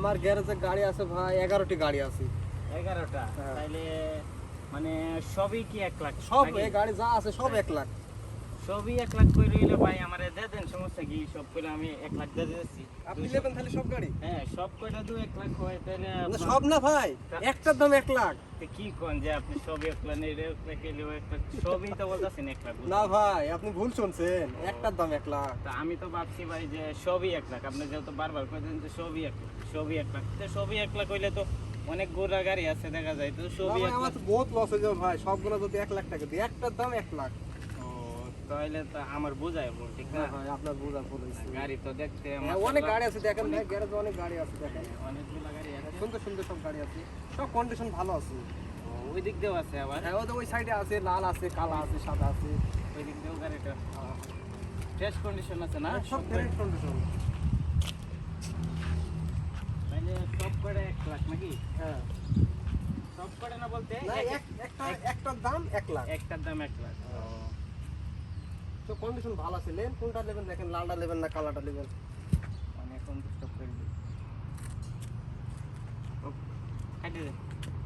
আমার গ্যারেজে গাড়ি আছে ভাই 11টি গাড়ি আছে। 11টা? হ্যাঁ। তাইলে মানে সবই কি 1 লাখ? সব নাকি? এই গাড়ি যা আছে সব 1 লাখ। সবই 1 লাখ করে রইলে ভাই আমারে দিয়ে দেন, সমস্যা কি? সব করে আমি 1 লাখ দিয়ে দিচ্ছি। আপনি নেবেন তাহলে সব গাড়ি? হ্যাঁ, সব কয়টা তো 1 লাখ হয় তাহলে না, আপনার- সব না ভাই, একটার দাম 1 লাখ। তো কি কোন যে আপনি সবই 1 লাখ নেই, 1 লাখ এলেও 1 লাখ, সবই তো বলতেছেন 1 লাখ। না ভাই, আপনি ভুল শুনছেন, একটার দাম 1 লাখ। তা আমি তো ভাবছি ভাই যে সবই 1 লাখ, আপনি যেহেতু বারবার কইতেছেন যে সবই 1 লাখ, সবই 1 লাখ, তো সবই 1 লাখ হইলে তো অনেক গোড়া গাড়ি আছে দেখা যায়, তো না সবই ভাই, 1 আমার লাখ। তো বহুত লস হয়ে যাবে ভাই, সবগুলো যদি 1 লাখ টাকা দিই, একটার দাম 1 লাখ। ও, তাহলে তো আমার বোঝায় ভুল, ঠিক না? না ভাই, আপনার বোঝা ভুল হয়েছে। গাড়ি তো দেখতে হ্যাঁ, অনেক গাড়ি আছে, দেখেন ভাই, গ্যারেজে অনেক গাড়ি আছে, দেখেন অনেকগুলো গাড়ি আছে। সুন্দর সুন্দর সব গাড়ি আছে, সব কন্ডিশন ভালো আছে। ও, ওই দিক দিয়েও আছে আবার, হ্যাঁ, ওই সাইডে আছে, লাল আছে, কালা আছে, সাদা আছে। ওই দিক দিয়েও গাড়িটা ফ্রেশ কন্ডিশন আছে না? সব ফ্রেশ কন্ডিশন। তাহলে সব করে 1 লাখ নাকি? হ্যাঁ, সব করে না বলতে না, একটার দাম 1 লাখ। একটার দাম 1 লাখ। তো কন্ডিশন ভালো আছে, নেন কোনটা নেবেন দেখেন, লালটা নেবেন না কালাটা নেবেন। অনেক সন্তুষ্ট করে দিই। কাটি দে।